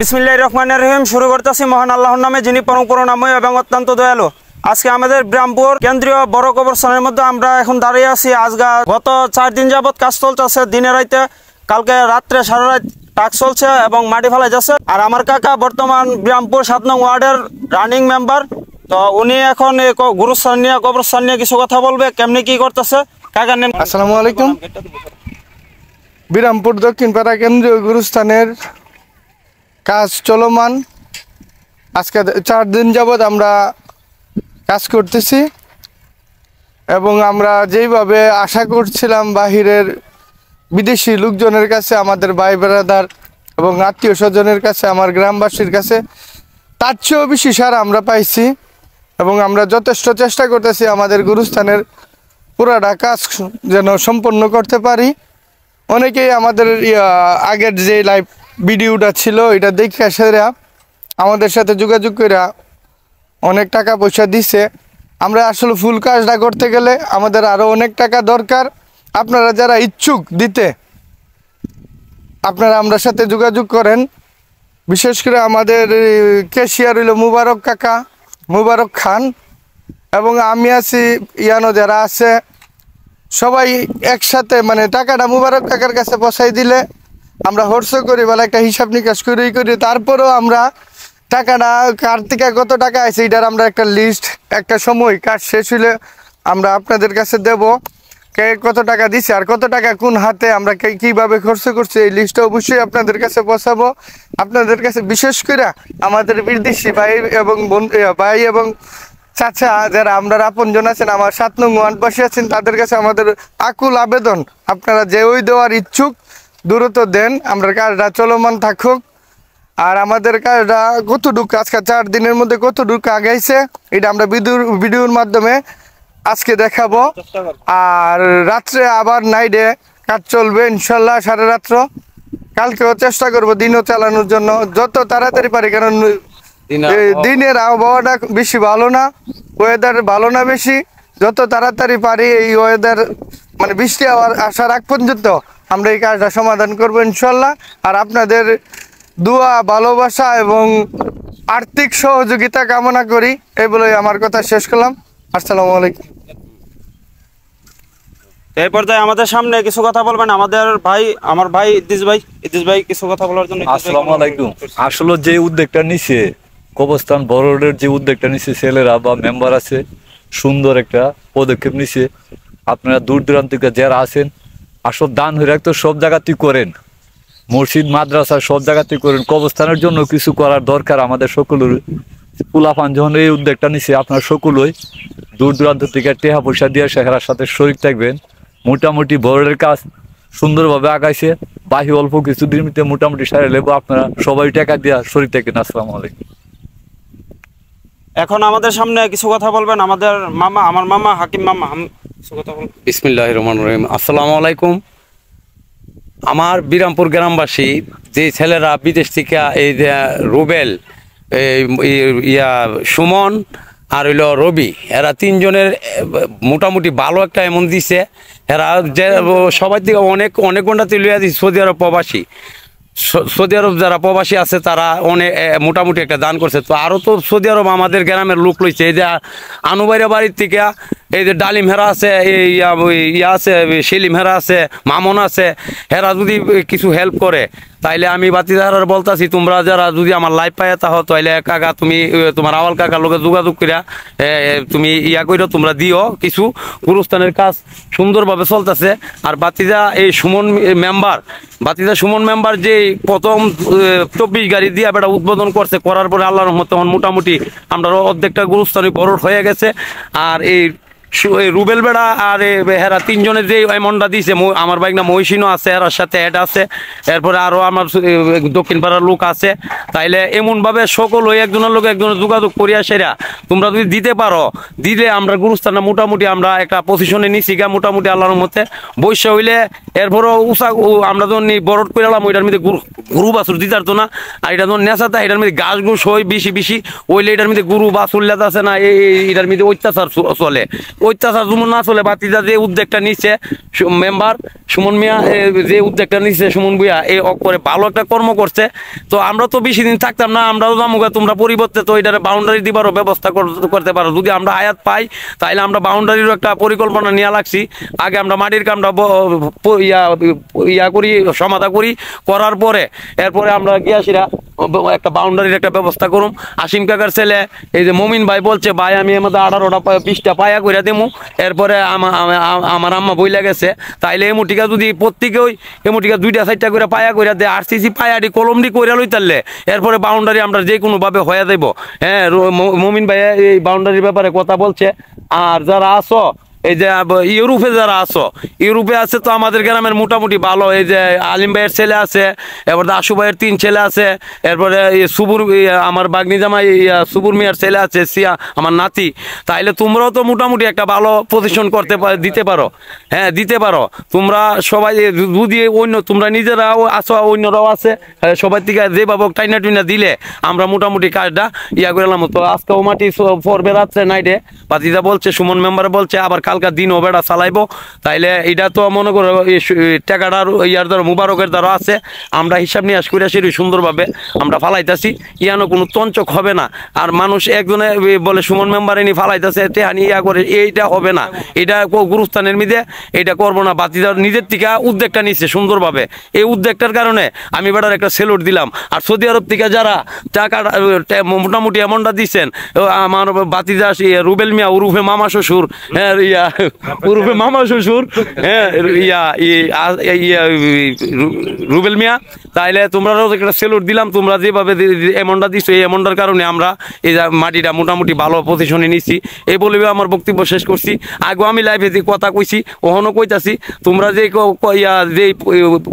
বিসমিল্লাহির রহমানির রহিম। শুরু করতেছি মহান আল্লাহর নামে, যিনি পরম করুণাময় এবং অত্যন্ত দয়ালু। আজকে আমাদের বিরামপুর কেন্দ্রীয় বড় কবরস্থানের মধ্যে আমরা এখন দাঁড়িয়ে আছি। আজকে গত 4 দিন যাবত কাজ চলতেছে দিনে রাইতে। কালকে রাত্রে সারা রাত টাক চলছে এবং মাটি ফেলাই যাচ্ছে। আর আমার কাকা বর্তমান বিরামপুর 7 নং ওয়ার্ডের রানিং মেম্বার। তো উনি এখন গুরুস্থান নিয়ে কবরস্থান নিয়ে কিছু কথা বলবে, কেমনি কি করতেছে। কাকার নাম? আসসালামু আলাইকুম। বিরামপুর দক্ষিণপাড়া কেন্দ্রীয় গুরুস্থানের কাজ চলমান। আজকে 4 দিন যাবৎ আমরা কাজ করতেছি এবং আমরা যেইভাবে আশা করছিলাম বাহিরের বিদেশি লোকজনের কাছে, আমাদের ভাই ব্রাদার এবং আত্মীয় স্বজনের কাছে, আমার গ্রামবাসীর কাছে, তার চেয়েও বেশি সার আমরা পাইছি এবং আমরা যথেষ্ট চেষ্টা করতেছি আমাদের গুরুস্থানের পুরাটা কাজ যেন সম্পন্ন করতে পারি। অনেকেই আমাদের আগের যে লাইভ ভিডিওটা ছিল এটা দেখে সেরা আমাদের সাথে যোগাযোগ করে অনেক টাকা পয়সা দিছে। আমরা আসলে ফুল কাজটা করতে গেলে আমাদের আরও অনেক টাকা দরকার। আপনারা যারা ইচ্ছুক দিতে, আপনারা আমার সাথে যোগাযোগ করেন। বিশেষ করে আমাদের ক্যাশিয়ার হইল মুবারক কাকা, মুবারক খান, এবং আমি আছি, ইয়ানো যারা আছে সবাই একসাথে মানে টাকাটা মুবারক কাকার কাছে পৌঁছাই দিলে আমরা হর্ষ করি, বলে একটা হিসাব নিকাশ করি। তারপরেও আমরা টাকাটা কার থেকে কত টাকা আছে এটার আমরা একটা লিস্ট, একটা সময় কাজ শেষ হইলে আমরা আপনাদের কাছে দেব, কে কত টাকা দিছে আর কত টাকা কোন হাতে আমরা কীভাবে খরচ করছি এই লিস্টটা অবশ্যই আপনাদের কাছে পৌঁছাবো। আপনাদের কাছে বিশেষ করে আমাদের বিদেশি ভাই এবং চাচা যারা আমরা আপনজন আছেন, আমার 7 নং ওয়ার্ডবাসী আছেন, তাদের কাছে আমাদের আকুল আবেদন, আপনারা যে ওই দেওয়ার ইচ্ছুক দ্রুত দেন, আমরা কাজটা চলমান থাকুক। আর আমাদের কাজটা কতটুকু আজকে 4 দিনের মধ্যে কতটুকু আগাইছে এটা আমরা ভিডিওর মাধ্যমে আজকে দেখাবো। আর রাত্রে আবার নাইটে কাজ চলবে ইনশাল্লাহ সারা রাত্র। কালকেও চেষ্টা করব দিনও চালানোর জন্য যত তাড়াতাড়ি পারি, কারণ দিনের আবহাওয়াটা বেশি ভালো না, ওয়েদার ভালো না বেশি। যত তাড়াতাড়ি পারি এই ওয়েদার মানে বৃষ্টি আসার আগ পর্যন্ত আমরা এই কাজটা সমাধান করবো ইনশাল্লাহ। আর আপনাদের দোয়া, ভালোবাসা এবং আর্থিক সহযোগিতা কামনা করি। এই বলেই আমার কথা শেষ করলাম। আসসালামু আলাইকুম। এই পর্যায়ে আমাদের সামনে কিছু কথা বলবেন আমার ভাই ইদ্রিস ভাই কিছু কথা বলার জন্য। আসসালামু আলাইকুম। আসলে যে উদ্যোগটা নিছে কবরস্থান বড় রোডের, যে উদ্যোগটা নিছে ছেলেরা বা মেম্বার আছে, সুন্দর একটা পদক্ষেপ নিছে। আপনারা দূর দূরান্ত থেকে যারা আছেন আসল দান হয়ে রাখতো সব জায়গাতেই করেন, মসজিদ মাদ্রাসা সব জায়গাতেই করেন। কবরস্থানের জন্য কিছু করার দরকার আমাদের সকলের। পুলাফান যখন এই উদ্যোগটা নিছে, আপনারা সকলেই দূর দূরান্ত থেকে টেহা পয়সা দিয়ে সেখানের সাথে শরিক থাকবেন। মোটামুটি বড়ের কাজ সুন্দরভাবে আগাইছে। বাহি অল্প কিছুদিন মধ্যে মোটামুটি সারে লেবো, আপনারা সবাই টাকা দিয়ে শরিক থাকেন। আসসালামু আলাইকুম। এখন আমাদের সামনে কিছু কথা বলবেন আমার মামা হাকিম মামা, কিছু কথা বলবেন। বিসমিল্লাহির রহমানির রহিম। আসসালামু আলাইকুম। আমার বিরামপুর গ্রামবাসী যে ছেলেরা বিদেশ থেকে, এই যে রুবেল, সুমন আর হইল রবি, এরা 3 জনের মোটামুটি ভালো একটা এমন দিছে। এরা যে সবাই থেকে অনেক ঘন্টাতে লইয়া দিচ্ছে সৌদি আরব প্রবাসী। সৌদি আরব যারা প্রবাসী আছে তারা অনেক মোটামুটি একটা দান করছে। তো আরও তো সৌদি আরব আমাদের গ্রামের লোক লইছে। এই যে আনুবাইরা বাড়ির থেকে এই যে ডালিম হেরা আছে, ইয়া আছে, সেলিম হেরা আছে, মামন আছে, হেরা যদি কিছু হেল্প করে তাইলে আমি বাতিদার বলতাছি, তোমরা যারা যদি আমার লাইফ পাই তাহ তাইলে কাকা তুমি তোমার আওয়াল কাকার লোকে যোগাযোগ করিয়া তুমি ইয়া কইরা তোমরা দিও কিছু। গুরুস্থানের কাজ সুন্দরভাবে চলতেছে। আর বাতিদা সুমন মেম্বার যে প্রথম 24 গাড়ি দিয়া বেটা উদ্বোধন করছে, করার পরে আল্লাহর রহমতে তখন মোটামুটি আমরা অর্ধেকটা গুরুস্থানে বড় হয়ে গেছে। আর এই রুবেল বেড়া আর হেরা 3 জনের যে এমনটা দিয়েছে, আমার বাইক না মহিষিনও আছে, এরার সাথে অ্যাড আছে, এরপরে আরও আমার দক্ষিণ পাড়ার লোক আছে। তাইলে এমনভাবে সকল ওই একজনের লোক একজনের যোগাযোগ করিয়া সেরা তোমরা যদি দিতে পারো, দিলে আমরা গুরুস্থানটা মোটামুটি আমরা একটা পজিশনে নিছি গা মোটামুটি আল্লাহর মধ্যে বৈশ্য হইলে। এরপরও আমরা যখন বরট করে এলাম ওইটার মধ্যে গরু বাছুর দিতে পারতো না। আর এটা যখন নেশাতে এটার মধ্যে গাছ গুছ হয় বেশি ওইলে এটার মধ্যে গরু বাছুর লেতা আছে না, এটার মধ্যে অত্যাচার চলে। অত্যাচার যেমন না চলে, বাতিজা যে উদ্যোগটা নিচ্ছে মেম্বার সুমন মিয়া, যে উদ্যোগটা নিচ্ছে সুমন ভুইয়া, এই করে ভালো একটা কর্ম করছে। তো আমরা তো বেশি দিন থাকতাম না, আমরাও জামুগা, তোমরা পরিবর্তে তো এটার বাউন্ডারি দিবারও ব্যবস্থা করতে পারো। যদি আমরা আয়াত পাই তাইলে আমরা বাউন্ডারিরও একটা পরিকল্পনা নিয়ে লাগছি। আগে আমরা মাটির কামটা ইয়া করি, সমাধা করি, করার পরে এরপরে আমরা গিয়াসিরা একটা বাউন্ডারির একটা ব্যবস্থা করুম। আসিম কাকার ছেলে এই যে মমিন ভাই বলছে, ভাই আমি এর মধ্যে 18টা 20টা পায়া করে দেবো। এরপরে আমার আম্মা বইলা গেছে, তাইলে এমুটিকা যদি প্রত্যেকেই এমুটিকা 2টা 4টা করে পায়া করে দেয়, আরসিসি পায়াটি কলমটি করে লইতারলে এরপরে বাউন্ডারি আমরা যে কোনোভাবে হয়ে দেবো। হ্যাঁ, মমিন ভাই এই বাউন্ডারির ব্যাপারে কথা বলছে। আর যারা আসো এই যে ইউরোপে যারা আসো, ইউরোপে আছে তো আমাদের গ্রামের মোটামুটি ভালো। এই যে আলিম ভাইয়ের ছেলে আছে, এরপরে আশু ভাইয়ের 3 ছেলে আছে, এরপরে সুবুর আমার বাগনি জামাই সুবুর মিয়ার ছেলে আছে, সিয়া আমার নাতি। তাইলে তোমরাও তো মোটামুটি একটা ভালো পজিশন দিতে পারো। হ্যাঁ, দিতে পারো তোমরা সবাই। যদি অন্য তোমরা নিজেরাও আসো, অন্যরাও আছে, সবাই থেকে যেভাবে টাইনা টুইনা দিলে আমরা মোটামুটি কাজটা ইয়া করলাম। তো আজকেও মাটি পড়বে রাত্রে নাইটে, বাতিজা বলছে, সুমন মেম্বার বলছে আবার কালকার দিনও বেড়া চালাইবো। তাইলে এটা তো মনে করো টাকাটার ইয়ার দ্বারা মুবারকের দ্বারা আছে, আমরা হিসাব নিয়ে করে সেটি সুন্দরভাবে আমরা ফালাইতেছি। ইয়ানো কোনো তঞ্চক হবে না। আর মানুষ একজনে বলে সুমন মেম্বার এনে ফালাইতেছে টেহানি ইয়া করে, এইটা হবে না। এটা গুরুস্থানের মিদে এটা করবো না। বাতিদার নিজের থেকে উদ্যোগটা নিচ্ছে সুন্দরভাবে। এই উদ্যোগটার কারণে আমি বেটার একটা সেলুট দিলাম। আর সৌদি আরব থেকে যারা টাকা মোটামুটি এমনটা দিচ্ছেন, আমার বাতিদা রুবেল মিয়া উরুফে মামা শ্বশুর, হ্যাঁ উরুফে মামা শ্বশুর, হ্যাঁ রুবেল মিয়া, তাইলে তোমরাও একটা সেলুট দিলাম। তোমরা যেভাবে এমনটা দিচ্ছ, এই এমনটার কারণে আমরা এই মাটিটা মোটামুটি ভালো পজিশনে নিচ্ছি। এই বলে আমার বক্তব্য শেষ করছি। আগেও আমি লাইভে যে কথা কইছি, ওখানেও কইতাছি, তোমরা যে যে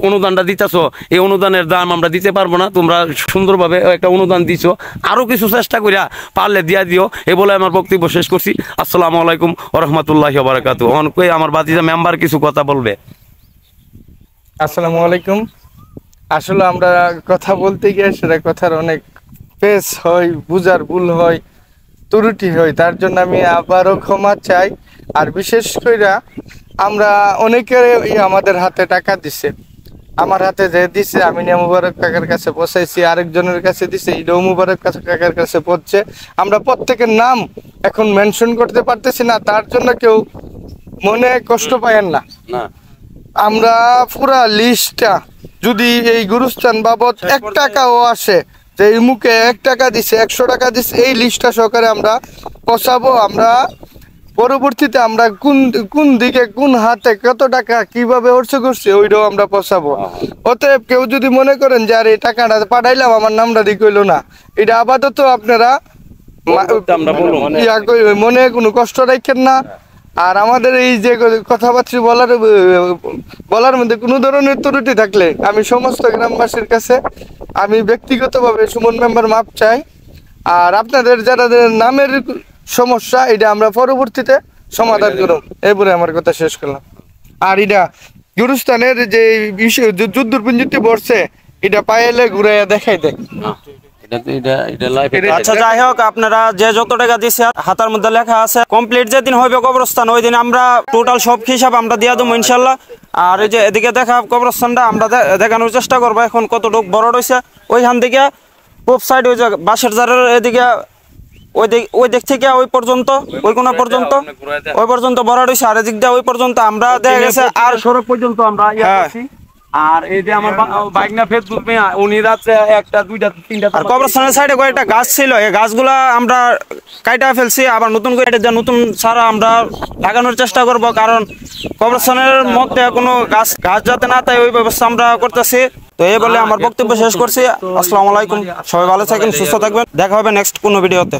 অনুদানটা দিতেছ, এই অনুদানের দাম আমরা দিতে পারবো না। তোমরা সুন্দরভাবে একটা অনুদান দিছ, আরও কিছু চেষ্টা করিয়া পারলে দিয়া দিও। এ বলে আমার বক্তব্য শেষ করছি। আসসালামু আলাইকুম ওয়া রাহমাতুল্লাহি ওয়া বারাকাতুহু। আমার বাতিজা মেম্বার কিছু কথা বলবে। আসসালামু আলাইকুম। আসলে আমরা কথা বলতে গিয়ে সেটা কথার অনেক পেশ হয়, বুঝার ভুল হয়, ত্রুটি হয়। তার জন্য আমি আবারও ক্ষমা চাই। আর বিশেষ করে আমরা অনেকে আমাদের হাতে টাকা দিছে, আমার হাতে যে দিছে আমি নিয়ে মুবারক কাকার কাছে পৌঁছাইছি, আরেকজনের কাছে দিছে, এটাও মুবারক কাকার কাছে পৌঁছছে। আমরা প্রত্যেকের নাম এখন মেনশন করতে পারতেছি না, তার জন্য কেউ মনে কষ্ট পায়েন না। আমরা পুরা লিস্টটা যদি এই গুরুস্থান বাবদ 1 টাকাও আসে, যে এই মুখে 1 টাকা দিছে, 100 টাকা দিছে, এই লিস্টটা সহকারে আমরা পৌঁছাবো। আমরা পরবর্তীতে আমরা কোন দিকে কোন হাতে কত টাকা কিভাবে অর্থ করছে ওইটাও আমরা পৌঁছাবো। অতএব কেউ যদি মনে করেন যে আর এই টাকাটা পাঠাইলাম আমার নামটা দিক হইলো না, এটা আপাতত আপনারা মনে কোনো কষ্ট রাখেন না। আর আমাদের এই যে কথাবার্তা বলার মধ্যে কোনো ধরনের ত্রুটি থাকলে আমি সমস্ত গ্রামবাসীর কাছে আমি ব্যক্তিগতভাবে সুমন মেম্বার মাপ চাই। আর আপনাদের যারা নামের সমস্যা, এটা আমরা পরবর্তীতে সমাধান করব। এরপরে আমার কথা শেষ করলাম। আর এটা গুরুস্থানের যে বিষয় যুদ্ধর পুঞ্জিতে বসছে, এটা পাইলে ঘুরাইয়া দেখাই দেয়। আচ্ছা, যাই হোক, আপনারা যে যত টাকা দিচ্ছে হাতার মধ্যে লেখা আছে, কমপ্লিট যেদিন হইবে কবরস্থান ওই দিন আমরা টোটাল সব হিসাব আমরা দিয়ে দেবো ইনশাল্লাহ। আর এই যে এদিকে দেখা কবরস্থানটা আমরা দেখানোর চেষ্টা করবো এখন কতটুকু বড় রয়েছে। ওইখান থেকে পূব সাইড ওই যে বাঁশের জারের এদিকে ওই দিক থেকে ওই পর্যন্ত, ওই কোনা পর্যন্ত, ওই পর্যন্ত বড় রয়েছে। আর এদিক দিয়ে ওই পর্যন্ত আমরা দেখা গেছে আর সড়ক পর্যন্ত আমরা আর এই যে আমার বাইকনা ফেসবুক মে উনি রাতে 1টা 2টা 3টা আর কবরস্থানের সাইডে কয়েকটা গাছ ছিল, এই গাছগুলা আমরা কাটা ফেলছি, আবার নতুন করে নতুন চারা আমরা লাগানোর চেষ্টা করব। কারণ কবরস্থানের মধ্যে কোনো গাছ যাতে না তাই ওই ব্যবস্থা আমরা করতেছি। তো এই বলে আমার বক্তব্য শেষ করছি। আসসালামু আলাইকুম, সবাই ভালো থাকবেন, সুস্থ থাকবেন, দেখা হবে নেক্সট কোনো ভিডিওতে।